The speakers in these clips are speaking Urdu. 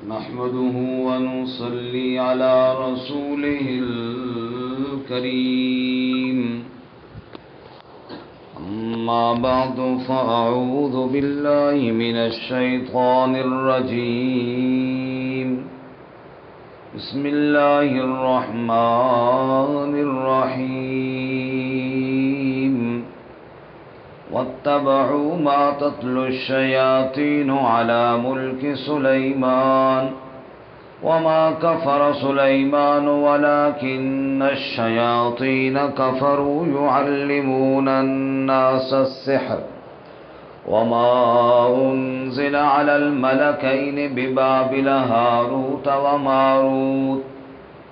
نحمده ونصلي على رسوله الكريم أما بعد فأعوذ بالله من الشيطان الرجيم بسم الله الرحمن الرحيم واتبعوا ما تتلو الشياطين على ملك سليمان وما كفر سليمان ولكن الشياطين كفروا يعلمون الناس السحر وما أنزل على الملكين ببابل هاروت وماروت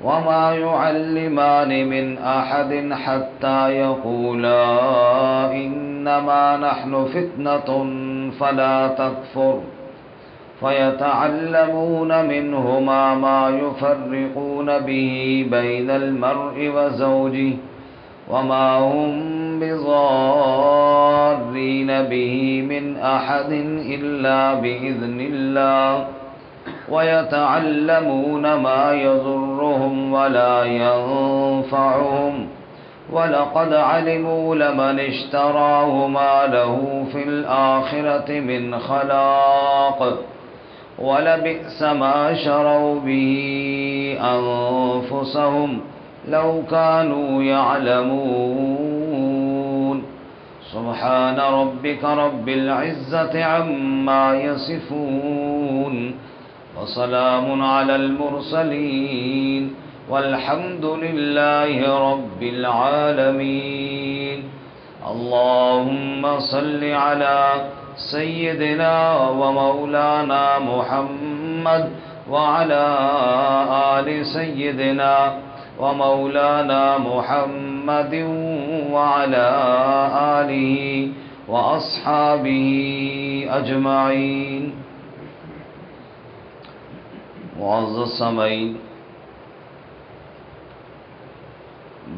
وما يعلمان من أحد حتى يقولا إنما نحن فتنة فلا تكفر فيتعلمون منهما ما يفرقون به بين المرء وزوجه وما هم بضارين به من أحد إلا بإذن الله ويتعلمون ما يضرهم ولا ينفعهم وَلَقَدْ عَلِمُوا لَمَنِ اشْتَرَاهُ مَا لَهُ فِي الْآخِرَةِ مِنْ خَلَاقٍ وَلَبِئْسَ مَا شَرَوْا بِهِ أَنفُسَهُمْ لَوْ كَانُوا يَعْلَمُونَ سُبْحَانَ رَبِّكَ رَبِّ الْعِزَّةِ عَمَّا يَصِفُونَ وَسَلَامٌ عَلَى الْمُرْسَلِينَ والحمد لله رب العالمين اللهم صل على سيدنا ومولانا محمد وعلى آل سيدنا ومولانا محمد وعلى آله وأصحابه أجمعين معزز سامعین،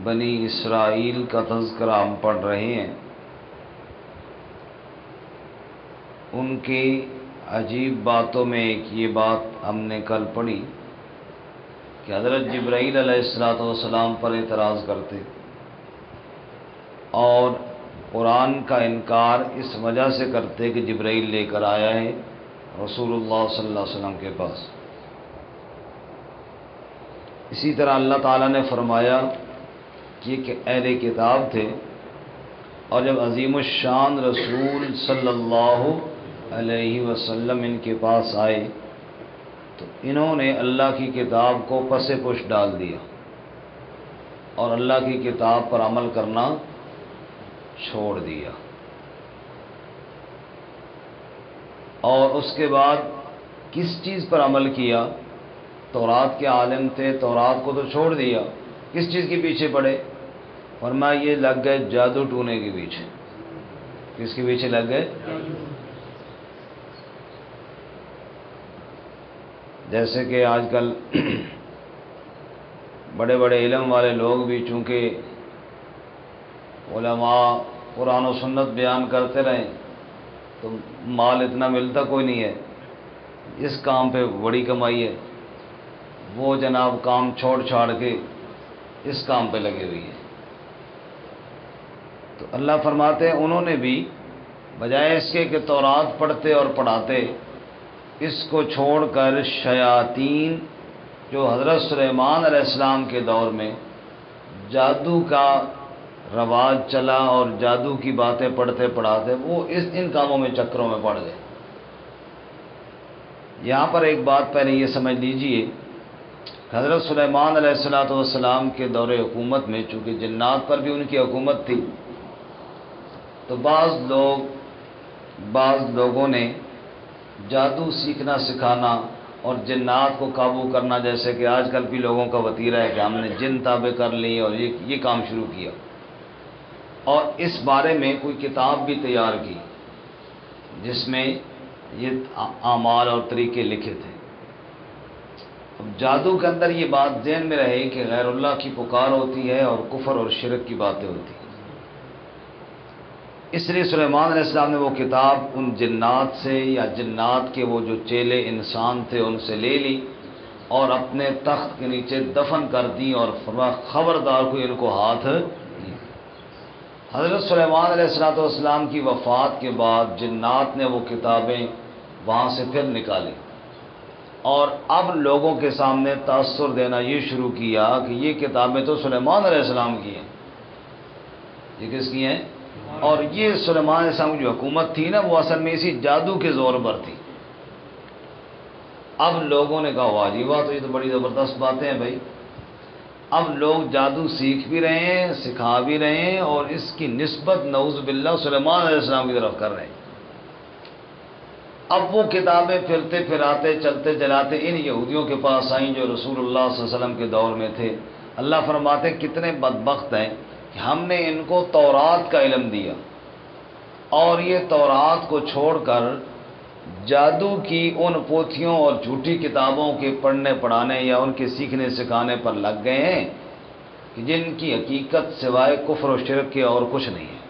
بنی اسرائیل کا تذکرہ ہم پڑھ رہے ہیں۔ ان کی عجیب باتوں میں ایک یہ بات ہم نے کل پڑھی کہ حضرت جبرائیل علیہ السلام پر اعتراض کرتے اور قرآن کا انکار اس وجہ سے کرتے کہ جبرائیل لے کر آیا ہے رسول اللہ صلی اللہ علیہ وسلم کے پاس۔ اسی طرح اللہ تعالیٰ نے فرمایا یہ کہ اہل کتاب تھے، اور جب عظیم الشان رسول صلی اللہ علیہ وسلم ان کے پاس آئے تو انہوں نے اللہ کی کتاب کو پس پش ڈال دیا اور اللہ کی کتاب پر عمل کرنا چھوڑ دیا، اور اس کے بعد کس چیز پر عمل کیا؟ تورات کے عالم تھے، تورات کو تو چھوڑ دیا، کس چیز کے پیچھے پڑے؟ فرمایا یہ لگ گئے جادو ٹونے کے پیچھے۔ کس کے پیچھے لگ گئے؟ جیسے کہ آج کل بڑے بڑے علم والے لوگ بھی چونکہ علماء قرآن و سنت بیان کرتے رہیں تو مال اتنا ملتا کوئی نہیں ہے، اس کام پہ بڑی کمائی ہے، وہ جناب کام چھوڑ چھاڑ کے اس کام پہ لگے ہوئی ہیں۔ تو اللہ فرماتے ہیں انہوں نے بھی بجائے اس کے کہ تورات پڑھتے اور پڑھاتے، اس کو چھوڑ کر شیاطین جو حضرت سلیمان علیہ السلام کے دور میں جادو کا رواج چلا اور جادو کی باتیں پڑھتے پڑھاتے، وہ ان کاموں میں چکروں میں پڑ گئے۔ یہاں پر ایک بات پہلے یہ سمجھ لیجئے، حضرت سلیمان علیہ السلام کے دور حکومت میں چونکہ جنات پر بھی ان کی حکومت تھی، تو بعض لوگوں نے جادو سیکھنا سکھانا اور جنات کو قابو کرنا، جیسے کہ آج کل بھی لوگوں کا وتیرہ ہے کہ ہم نے جن تابع کر لی اور یہ کام شروع کیا، اور اس بارے میں کوئی کتاب بھی تیار کی جس میں یہ اعمال اور طریقے لکھے تھے۔ اب جادو کے اندر یہ بات ذہن میں رہے کہ غیر اللہ کی پکار ہوتی ہے اور کفر اور شرک کی باتیں ہوتی ہیں۔ اس لیے سلیمان علیہ السلام نے وہ کتاب ان جنات سے یا جنات کے وہ جو چیلے انسان تھے ان سے لے لی اور اپنے تخت کے نیچے دفن کر دی اور فرمایا خبردار کوئی ان کو ہاتھ نہیں۔ حضرت سلیمان علیہ السلام کی وفات کے بعد جنات نے وہ کتابیں وہاں سے پھر نکالی اور اب لوگوں کے سامنے تاثر دینا یہ شروع کیا کہ یہ کتابیں تو سلیمان علیہ السلام کی ہیں۔ یہ کس کی ہیں؟ اور یہ سلیمان علیہ السلام کی جو حکومت تھی نا وہ اصل میں اسی جادو کے زور پر تھی۔ اب لوگوں نے کہا واہ جی واہ، تو یہ تو بڑی زبردست باتیں ہیں بھائی، اب لوگ جادو سیکھ بھی رہے ہیں، سکھا بھی رہے ہیں اور اس کی نسبت نعوذ باللہ سلیمان علیہ السلام کی طرف کر رہے ہیں۔ اب وہ کتابیں پھرتے پھراتے چلتے چلاتے ان یہودیوں کے پاس آئیں جو رسول اللہ صلی اللہ علیہ وسلم کے دور میں تھے۔ اللہ فرماتے کتنے بدبخت ہیں کہ ہم نے ان کو تورات کا علم دیا اور یہ تورات کو چھوڑ کر جادو کی ان پوتھیوں اور جھوٹی کتابوں کے پڑھنے پڑھانے یا ان کے سیکھنے سکھانے پر لگ گئے ہیں کہ جن کی حقیقت سوائے کفر و شرک کے اور کچھ نہیں ہے۔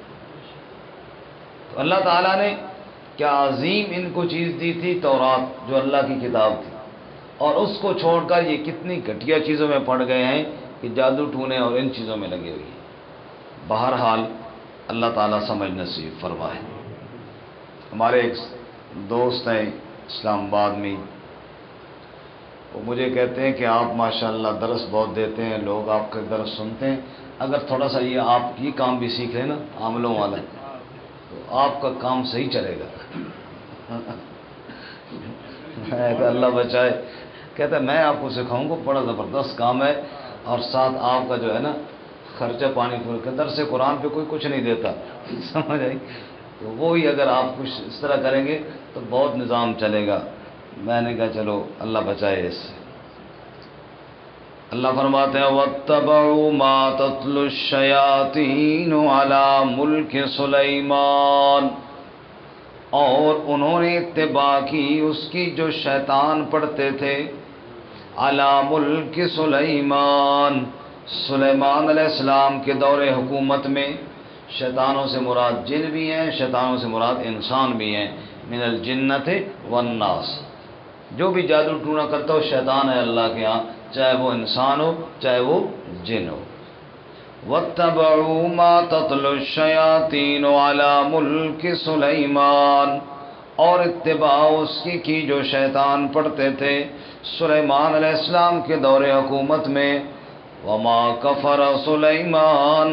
تو اللہ تعالیٰ نے کیا عظیم ان کو چیز دی تھی، تورات جو اللہ کی کتاب تھی، اور اس کو چھوڑ کر یہ کتنی گھٹیا چیزوں میں پڑ گئے ہیں کہ جادو ٹونے اور ان چیزوں میں لگے ہوئے ہیں۔ بہرحال اللہ تعالیٰ سمجھ نصیب فرمائے۔ ہمارے ایک دوست ہیں اسلام آباد میں، وہ مجھے کہتے ہیں کہ آپ ماشاءاللہ درس بہت دیتے ہیں، لوگ آپ کے درس سنتے ہیں، اگر تھوڑا سا یہ آپ کی کام بھی سیکھ لیں نا عاملوں والا تو آپ کا کام صحیح چلے گا۔ اللہ بچائے، کہتا ہے میں آپ کو سکھاؤں گا، بڑا زبردست کام ہے اور ساتھ آپ کا جو ہے نا خرچہ پانی پورا کے درس قرآن پہ کوئی کچھ نہیں دیتا، سمجھ آئی؟ تو وہی اگر آپ کچھ اس طرح کریں گے تو بہت نظام چلے گا۔ میں نے کہا چلو اللہ بچائے اس سے۔ اللہ فرماتے ہیں وَاتَّبَعُوا مَا تَتْلُو الشَّيَاطِينُ عَلَى مُلْكِ سُلَيْمَانَ، اور انہوں نے اتباع کی اس کی جو شیطان پڑھتے تھے، عَلَى مُلْكِ سُلَيْمَانَ، سلیمان علیہ السلام کے دور حکومت میں۔ شیطانوں سے مراد جن بھی ہیں، شیطانوں سے مراد انسان بھی ہیں، من الجنت والناس۔ جو بھی جادو ٹونا کرتا ہو شیطان ہے اللہ کے ہاں، چاہے وہ انسان ہو چاہے وہ جن ہو۔ وَاتَّبَعُوا مَا تَتْلُو الشَّيَاطِينُ عَلَى مُلْكِ سُلَيْمَانَ، اور اتباع اس کی جو شیطان پڑھتے تھے سلیمان علیہ السلام کے دور حکومت میں۔ وَمَا كَفَرَ سُلَيْمَانَ،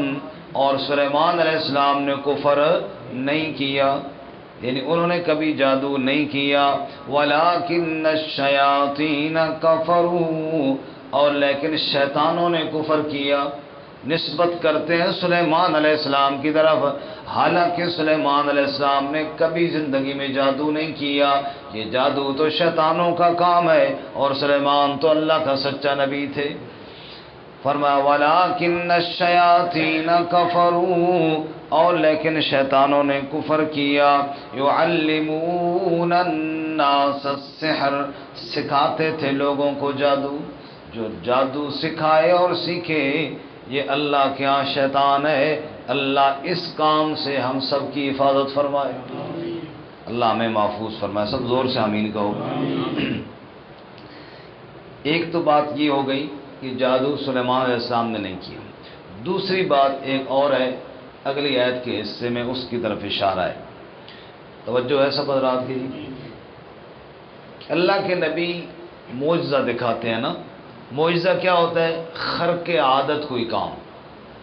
اور سلیمان علیہ السلام نے کفر نہیں کیا، یعنی انہوں نے کبھی جادو نہیں کیا۔ وَلَٰكِنَّ الشَّيَاطِينَ كَفَرُوا، اور لیکن شیطانوں نے کفر کیا۔ نسبت کرتے ہیں سلیمان علیہ السلام کی طرف، حالانکہ سلیمان علیہ السلام نے کبھی زندگی میں جادو نہیں کیا، یہ جادو تو شیطانوں کا کام ہے اور سلیمان تو اللہ کا سچا نبی تھے۔ فرمایا وَلَٰكِنَّ الشَّيَاطِينَ كَفَرُوا، اور لیکن شیطانوں نے کفر کیا۔ يُعَلِّمُونَ النَّاسَ السِّحْرَ، سکھاتے تھے لوگوں کو جادو۔ جو جادو سکھائے اور سیکھے یہ اللہ کے ہاں شیطان ہے۔ اللہ اس کام سے ہم سب کی حفاظت فرمائے، اللہ ہمیں محفوظ فرمائے۔ سب زور سے آمین کہو۔ ایک تو بات یہ ہو گئی کہ جادو سلیمان علیہ السلام نے نہیں کیا۔ دوسری بات ایک اور ہے، اگلی آیت کے حصے میں اس کی طرف اشارہ ہے، توجہ ہے سب حضرات کی۔ اللہ کے نبی معجزہ دکھاتے ہیں نا، معجزہ کیا ہوتا ہے؟ خرق عادت کوئی کام،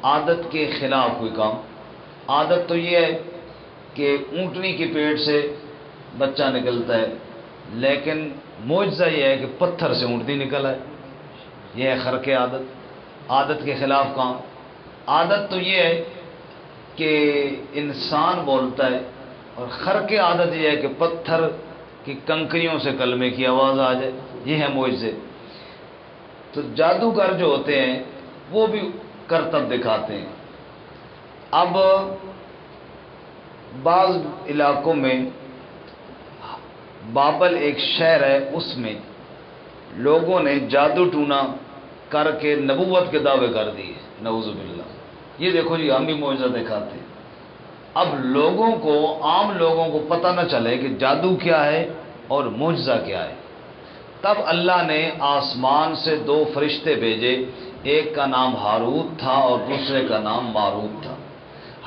عادت کے خلاف کوئی کام۔ عادت تو یہ ہے کہ اونٹنی کے پیٹ سے بچہ نکلتا ہے، لیکن معجزہ یہ ہے کہ پتھر سے اونٹنی نکل ہے، یہ ہے خرق عادت، عادت کے خلاف کام۔ عادت تو یہ ہے کہ انسان بولتا ہے، اور خرق عادت یہ ہے کہ پتھر کی کنکریوں سے کلمے کی آواز آ جائے، یہ ہے معجزے۔ تو جادوگر جو ہوتے ہیں وہ بھی کرتب دکھاتے ہیں۔ اب بعض علاقوں میں بابل ایک شہر ہے، اس میں لوگوں نے جادو ٹونا کر کے نبوت کے دعوے کر دیے، نعوذ باللہ۔ یہ دیکھو جی ہم بھی معجزہ دکھاتے ہیں۔ اب لوگوں کو، عام لوگوں کو پتہ نہ چلے کہ جادو کیا ہے اور معجزہ کیا ہے، تب اللہ نے آسمان سے دو فرشتے بھیجے، ایک کا نام ہاروت تھا اور دوسرے کا نام ماروت تھا۔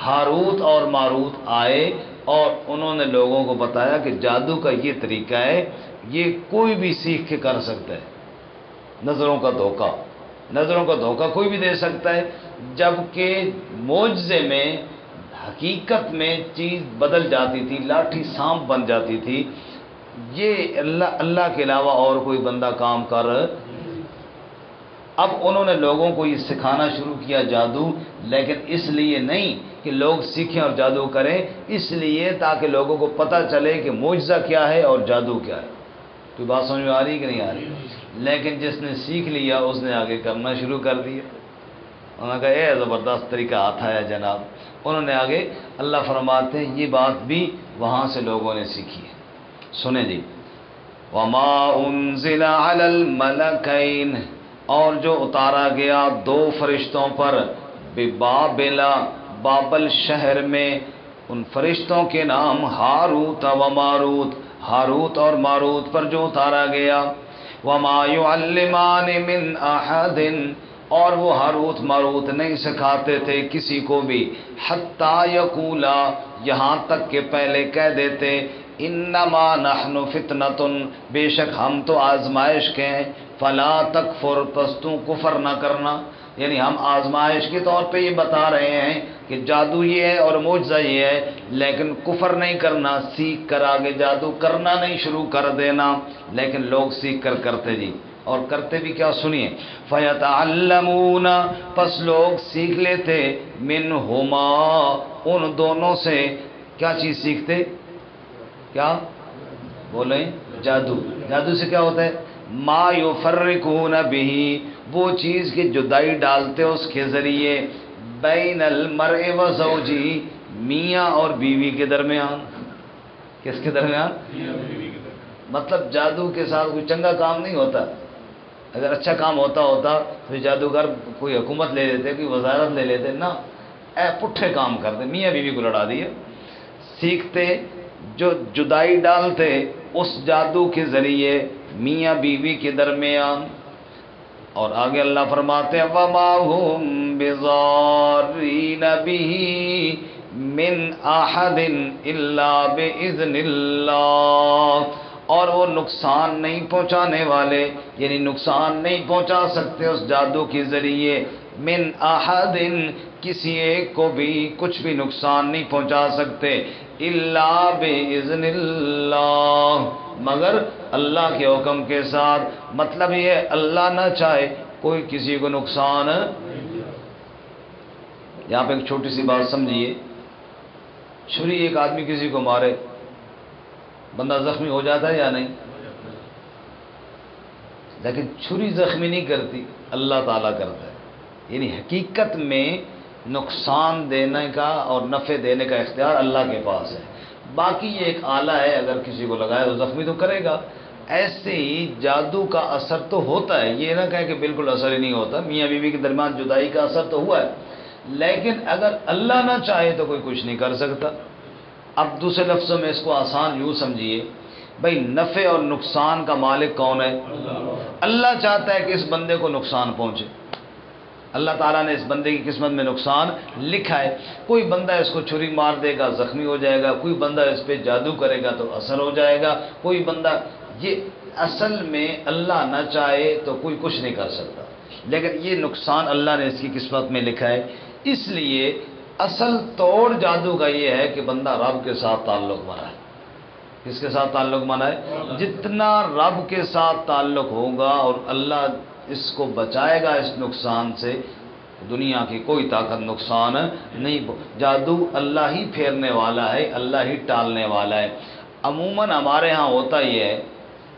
ہاروت اور ماروت آئے اور انہوں نے لوگوں کو بتایا کہ جادو کا یہ طریقہ ہے، یہ کوئی بھی سیکھ کے کر سکتا ہے۔ نظروں کا دھوکہ، نظروں کا دھوکہ کوئی بھی دے سکتا ہے، جبکہ معجزے میں، حقیقت میں چیز بدل جاتی تھی، لاٹھی سانپ بن جاتی تھی۔ یہ اللہ کے علاوہ اور کوئی بندہ کام کر۔ اب انہوں نے لوگوں کو یہ سکھانا شروع کیا جادو، لیکن اس لیے نہیں کہ لوگ سیکھیں اور جادو کریں، اس لیے تاکہ لوگوں کو پتہ چلے کہ معجزہ کیا ہے اور جادو کیا ہے۔ کوئی بات سمجھ میں آ رہی کہ نہیں آ رہی؟ لیکن جس نے سیکھ لیا اس نے آگے کرنا شروع کر دیا۔ انہوں نے کہا اے زبردست طریقہ آتا ہے جناب، انہوں نے آگے، اللہ فرماتے ہیں یہ بات بھی وہاں سے لوگوں نے سیکھی ہے۔ سنیں جی، وما انزل علی الملکین، اور جو اتارا گیا دو فرشتوں پر، ببابلا، بابل شہر میں، ان فرشتوں کے نام ہاروت و ماروت، ہاروت اور ماروت پر جو اتارا گیا۔ وما يعلمان من احد، اور وہ ہاروت ماروت نہیں سکھاتے تھے کسی کو بھی، حتیٰ یقولا، یہاں تک کہ پہلے کہہ دیتے، انما نحن فتنۃ، بے شک ہم تو آزمائش کے ہیں، فلا تکفر، پس تو کفر نہ کرنا۔ یعنی ہم آزمائش کے طور پہ یہ بتا رہے ہیں کہ جادو یہ ہے اور معجزہ یہ ہے، لیکن کفر نہیں کرنا، سیکھ کر آگے جادو کرنا نہیں شروع کر دینا۔ لیکن لوگ سیکھ کر کرتے جی، اور کرتے بھی کیا سنیے، فَيَتَعَلَّمُونَ، پس لوگ سیکھ لیتے، مِنْهُمَا، ان دونوں سے، کیا چیز سیکھتے؟ کیا بولیں؟ جادو۔ جادو سے کیا ہوتا ہے؟ ما یفرقون بہ، وہ چیز کی جدائی ڈالتے اس کے ذریعے، بین المرء و زوجہ، میاں اور بیوی کے درمیان۔ کس کے درمیان؟ مطلب جادو کے ساتھ کوئی چنگا کام نہیں ہوتا۔ اگر اچھا کام ہوتا تو جادوگر کوئی حکومت لے لیتے، کوئی وزارت لے لیتے، نہ، اے پٹھے کام کرتے، میاں بیوی کو لڑا دیے۔ سیکھتے، جو جدائی ڈالتے اس جادو کے ذریعے میاں بیوی کے درمیان۔ اور آگے اللہ فرماتے ہیں وَمَا هُمْ بِضَارِّينَ بِهِ مِنْ أَحَدٍ إِلَّا بِإِذْنِ اللَّهِ، اور وہ نقصان نہیں پہنچانے والے، یعنی نقصان نہیں پہنچا سکتے اس جادو کے ذریعے، من احد، کسی ایک کو بھی کچھ بھی نقصان نہیں پہنچا سکتے، الا باذن اللہ، مگر اللہ کے حکم کے ساتھ۔ مطلب یہ اللہ نہ چاہے کوئی کسی کو نقصان۔ یہاں پہ ایک چھوٹی سی بات سمجھیے، چھری ایک آدمی کسی کو مارے، بندہ زخمی ہو جاتا ہے یا نہیں؟ لیکن چھری زخمی نہیں کرتی، اللہ تعالیٰ کرتا ہے۔ یعنی حقیقت میں نقصان دینے کا اور نفع دینے کا اختیار اللہ کے پاس ہے۔ باقی یہ ایک آلہ ہے، اگر کسی کو لگائے تو زخمی تو کرے گا۔ ایسے ہی جادو کا اثر تو ہوتا ہے، یہ نہ کہے کہ بالکل اثر ہی نہیں ہوتا، میاں بیوی کے درمیان جدائی کا اثر تو ہوا ہے، لیکن اگر اللہ نہ چاہے تو کوئی کچھ نہیں کر سکتا۔ اب دوسرے لفظوں میں اس کو آسان یوں سمجھیے، بھئی نفع اور نقصان کا مالک کون ہے؟ اللہ چاہتا ہے کہ اس بندے کو نقصان پہنچے، اللہ تعالیٰ نے اس بندے کی قسمت میں نقصان لکھا ہے۔ کوئی بندہ اس کو چھری مار دے گا، زخمی ہو جائے گا، کوئی بندہ اس پہ جادو کرے گا تو اثر ہو جائے گا، کوئی بندہ، یہ اصل میں اللہ نہ چاہے تو کوئی کچھ نہیں کر سکتا، لیکن یہ نقصان اللہ نے اس کی قسمت میں لکھا ہے۔ اس لیے اصل توڑ جادو کا یہ ہے کہ بندہ رب کے ساتھ تعلق بنائے۔ کس کے ساتھ تعلق بنائے؟ جتنا رب کے ساتھ تعلق ہوگا اور اللہ اس کو بچائے گا اس نقصان سے، دنیا کی کوئی طاقت نقصان نہیں۔ جادو اللہ ہی پھیرنے والا ہے، اللہ ہی ٹالنے والا ہے۔ عموماً ہمارے ہاں ہوتا یہ ہے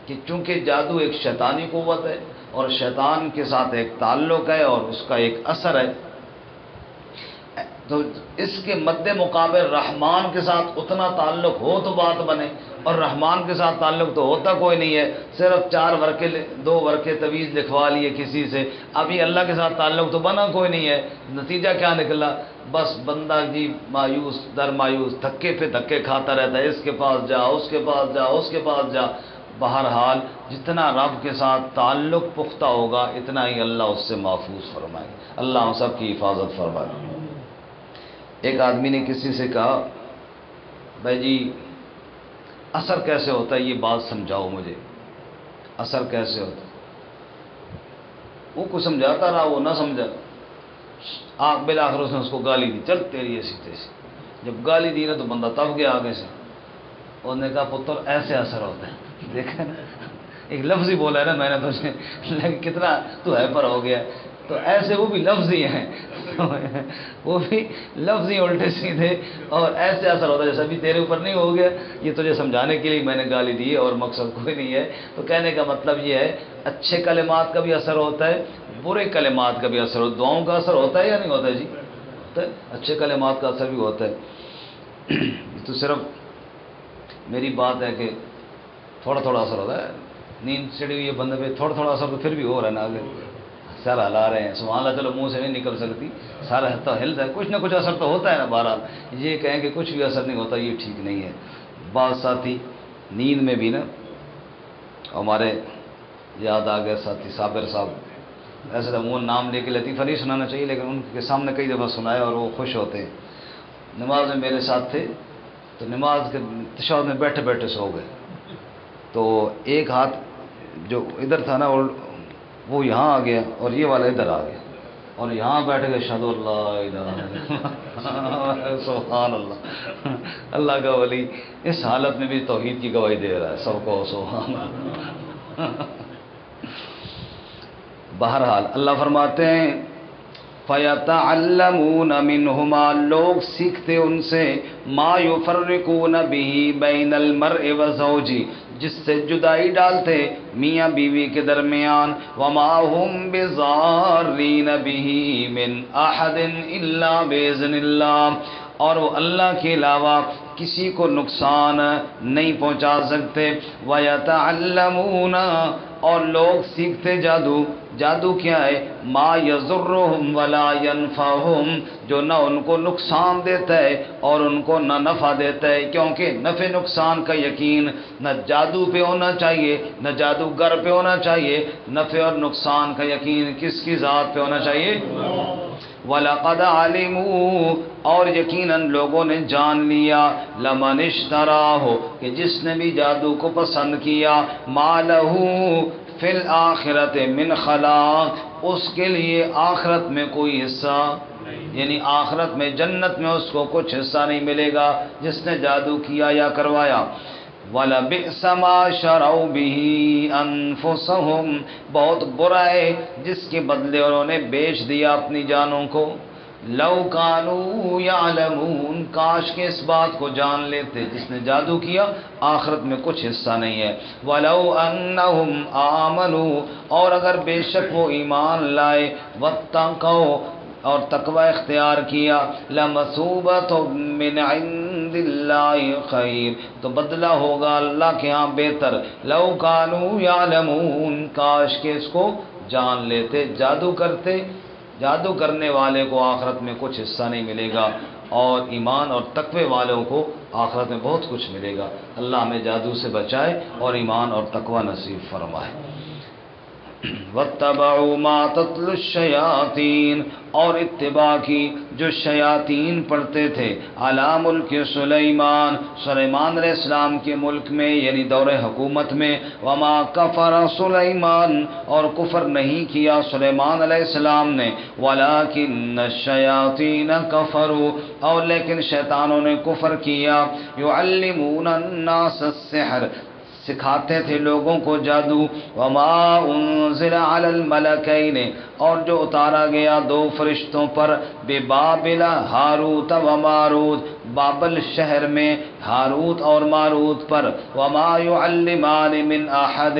کہ چونکہ جادو ایک شیطانی قوت ہے اور شیطان کے ساتھ ایک تعلق ہے اور اس کا ایک اثر ہے، تو اس کے مد مقابل رحمان کے ساتھ اتنا تعلق ہو تو بات بنے، اور رحمان کے ساتھ تعلق تو ہوتا کوئی نہیں ہے، صرف 4 ورقے 2 ورقے تویز لکھوا لیے کسی سے، ابھی اللہ کے ساتھ تعلق تو بنا کوئی نہیں ہے، نتیجہ کیا نکلا؟ بس بندہ جی مایوس در مایوس دھکے پہ دھکے کھاتا رہتا ہے، اس کے پاس جا، اس کے پاس جا، اس کے پاس جا۔ بہرحال جتنا رب کے ساتھ تعلق پختہ ہوگا اتنا ہی اللہ اس سے محفوظ فرمائے، اللہ ہم سب کی حفاظت فرمائے۔ ایک آدمی نے کسی سے کہا بھائی جی اثر کیسے ہوتا ہے، یہ بات سمجھاؤ مجھے، اثر کیسے ہوتا ہے؟ وہ کچھ سمجھاتا رہا، وہ نہ سمجھا، بالآخر اس نے اس کو گالی دی، چل تیری ایسی تیسی۔ جب گالی دی نا تو بندہ تب گیا آگے سے، انہوں نے کہا پتر ایسے اثر ہوتے ہیں، دیکھا نا ایک لفظ ہی بولا ہے نا میں نے تجھے، لیکن کتنا تو ہیپر ہو گیا۔ تو ایسے وہ بھی لفظ ہی ہیں وہ بھی لفظ ہی الٹے سیدھے، اور ایسے اثر ہوتا ہے جیسا بھی تیرے اوپر نہیں ہو گیا، یہ تجھے سمجھانے کے لیے میں نے گالی دی ہے اور مقصد کوئی نہیں ہے۔ تو کہنے کا مطلب یہ ہے اچھے کلمات کا بھی اثر ہوتا ہے، برے کلمات کا بھی اثر ہوتا ہے، دعاؤں کا اثر ہوتا ہے یا نہیں ہوتا ہے جی؟ ہوتا ہے، اچھے کلمات کا اثر بھی ہوتا ہے۔ تو صرف میری بات ہے کہ تھوڑا تھوڑا اثر ہوتا ہے، نیند چڑھی ہوئی ہے بندے پہ، تھوڑا تھوڑا اثر تو پھر بھی ہو رہا ہے نا، آگے سر ہلا رہے ہیں، سبحان اللہ، چلو منہ سے نہیں نکل سکتی، سارا تو ہلتا ہے، کچھ نہ کچھ اثر تو ہوتا ہے نا۔ بہرحال یہ کہیں کہ کچھ بھی اثر نہیں ہوتا، یہ ٹھیک نہیں ہے۔ بعض ساتھی نیند میں بھی نا، ہمارے یاد آ گئے ساتھی صابر صاحب، ایسے تو وہ نام لے کے لطیفہ نہیں سنانا چاہیے، لیکن ان کے سامنے کئی دفعہ سنایا اور وہ خوش ہوتے ہیں۔ نماز میں میرے ساتھ تھے، تو نماز کے تشہد میں بیٹھے بیٹھے سو گئے، تو ایک ہاتھ جو ادھر تھا نا وہ یہاں آ گیا اور یہ والا ادھر آ گیا، اور یہاں بیٹھ گئے اشہد ان لا الہ الا اللہ سبحان اللہ۔ اللہ کا ولی اس حالت میں بھی توحید کی گواہی دے رہا ہے، سب کو سبحان اللہ۔ بہرحال اللہ فرماتے ہیں فَيَتَعَلَّمُونَ مِنْهُمَا، لوگ سیکھتے ان سے، مَا يُفَرِّقُونَ بِهِ بَيْنَ الْمَرْءِ وَزَوْجِهِ، جس سے جدائی ڈالتے میاں بیوی کے درمیان، وَمَا هُمْ بِضَارِّينَ بِهِ مِنْ أَحَدٍ إِلَّا بِإِذْنِ اللَّهِ، اور وہ اللہ کے علاوہ کسی کو نقصان نہیں پہنچا سکتے۔ وَيَتَعَلَّمُونَ، اور لوگ سیکھتے جادو، جادو کیا ہے؟ ما یضرہم ولا ینفعہم، جو نہ ان کو نقصان دیتا ہے اور ان کو نہ نفع دیتا ہے، کیونکہ نفع نقصان کا یقین نہ جادو پہ ہونا چاہیے نہ جادوگر پہ ہونا چاہیے، نفع اور نقصان کا یقین کس کی ذات پہ ہونا چاہیے؟ وَلَقَدْ عَلِمُوا، اور یقیناً لوگوں نے جان لیا، لَمَنِ اشْتَرَاهُ، کہ جس نے بھی جادو کو پسند کیا، مَا لَهُ فِي الْآخِرَةِ مِنْ خَلَاقٍ، اس کے لیے آخرت میں کوئی حصہ، یعنی آخرت میں جنت میں اس کو کچھ حصہ نہیں ملے گا جس نے جادو کیا یا کروایا۔ وَلَبِئْسَ مَا شَرَوْا بِهِ أَنفُسَهُمْ، بہت برا ہے جس کے بدلے انہوں نے بیچ دیا اپنی جانوں کو۔ لَوْ كَانُوا يَعْلَمُونَ، کاش کے اس بات کو جان لیتے، جس نے جادو کیا آخرت میں کچھ حصہ نہیں ہے۔ وَلَوْ أَنَّهُمْ آمَنُوا، اور اگر بے شک وہ ایمان لائے، وَاتَّقَوْا، اور تقوی اختیار کیا، لَمَثُوبَةٌ مِّنْ عِندِ اللَّهِ خَيْرٌ، تو بدلہ ہوگا اللہ کے ہاں بہتر۔ لَوْ كَانُوا يَعْلَمُونَ، کاش کہ اس کو جان لیتے۔ جادو کرنے والے کو آخرت میں کچھ حصہ نہیں ملے گا، اور ایمان اور تقوی والوں کو آخرت میں بہت کچھ ملے گا۔ اللہ ہمیں جادو سے بچائے اور ایمان اور تقوی نصیب فرمائے۔ وَاتَّبَعُوا مَا تَتْلُو الشَّيَاطِينُ، اور اتباع کی جو شیاطین پڑھتے تھے، عَلَىٰ مُلْكِ سُلَيْمَانَ، سلیمان علیہ السلام کے ملک میں یعنی دور حکومت میں، وَمَا كَفَرَ سُلَيْمَانَ، اور کفر نہیں کیا سلیمان علیہ السلام نے، وَلَٰكِنَّ الشَّيَاطِينَ كَفَرُوا، اور لیکن شیطانوں نے کفر کیا، يُعَلِّمُونَ النَّاسَ السِّحْرَ، سکھاتے تھے لوگوں کو جادو، وما انزل علی الملکین، اور جو اتارا گیا 2 فرشتوں پر، ببابل ہاروت و ماروت، بابل شہر میں ہاروت اور ماروت پر، وما یعلمان من احد،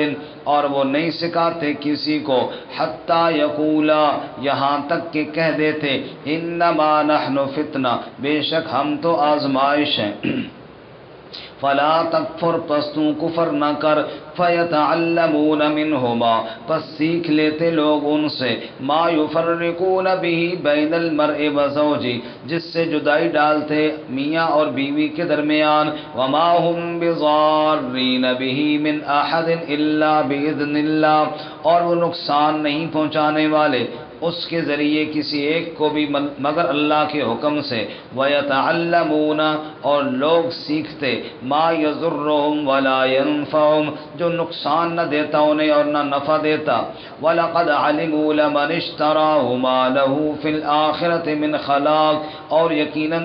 اور وہ نہیں سکھاتے کسی کو، حتی یقولا، یہاں تک کہ کہہ دیتے، انما نحن فتنہ، بے شک ہم تو آزمائش ہیں۔ فلا تکفر، پس تو کفر نہ کر، فیتعلمون منہما، پس سیکھ لیتے لوگ ان سے، ما یفرقون به بین المرء وزوجہ، جس سے جدائی ڈالتے میاں اور بیوی کے درمیان، وما هم بضارین به من احد الا باذن اللہ، اور وہ نقصان نہیں پہنچانے والے اس کے ذریعے کسی ایک کو بھی مگر اللہ کے حکم سے، وَيَتَعَلَّمُونَ، اور لوگ سیکھتے، مَا يَضُرُّهُمْ وَلَا يَنفَعُهُمْ، جو نقصان نہ دیتا انہیں اور نہ نفع دیتا، وَلَقَدْ عَلِمُوا لَمَنِ اشْتَرَاهُ مَا لَهُ فِي الْآخِرَةِ مِنْ خَلَاقٍ، اور یقیناً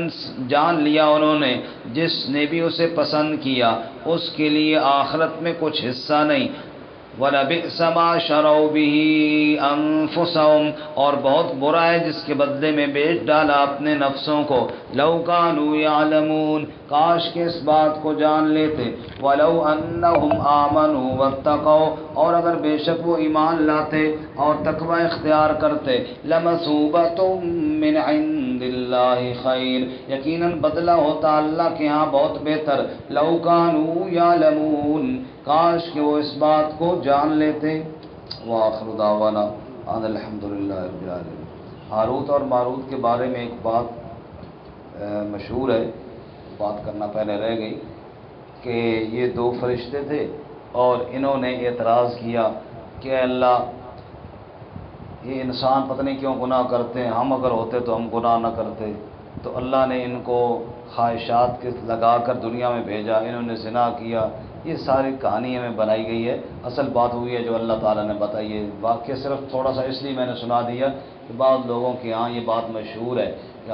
جان لیا انہوں نے جس نے بھی اسے پسند کیا اس کے لیے آخرت میں کچھ حصہ نہیں، وَلَبِئْسَ مَا شَرَوْا بِهِ أَنفُسَهُمْ، اور بہت برا ہے جس کے بدلے میں بیچ ڈالا اپنے نفسوں کو، لَوْ كَانُوا يَعْلَمُونَ، کاش کہ اس بات کو جان لیتے، وَلَوْ أَنَّهُمْ آمَنُوا وَاتَّقَوْا، اور اگر بے شک وہ ایمان لاتے اور تقوی اختیار کرتے، لَمَثُوبَةٌ مِّنْ عِندِ اللَّهِ خَيْرٌ، یقیناً بدلہ ہوتا اللہ کے ہاں بہت بہتر، لَوْ كَانُوا يَعْلَمُونَ، کاش کہ وہ اس بات کو جان لیتے۔ وآخر دعوانا ان الحمدللہ رب العالمین۔ ہاروت اور ماروت کے بارے میں ایک بات مشہور ہے، بات کرنا پہلے رہ گئی، کہ یہ دو فرشتے تھے اور انہوں نے اعتراض کیا کہ اے اللہ، یہ انسان پتہ نہیں کیوں گناہ کرتے ہیں، ہم اگر ہوتے تو ہم گناہ نہ کرتے، تو اللہ نے ان کو خواہشات کے لگا کر دنیا میں بھیجا، انہوں نے زنا کیا، یہ ساری کہانی ہمیں بنائی گئی ہے، اصل بات ہوئی ہے جو اللہ تعالیٰ نے بتائی ہے۔ واقعہ صرف تھوڑا سا اس لیے میں نے سنا دیا کہ بعض لوگوں کے ہاں یہ بات مشہور ہے کہ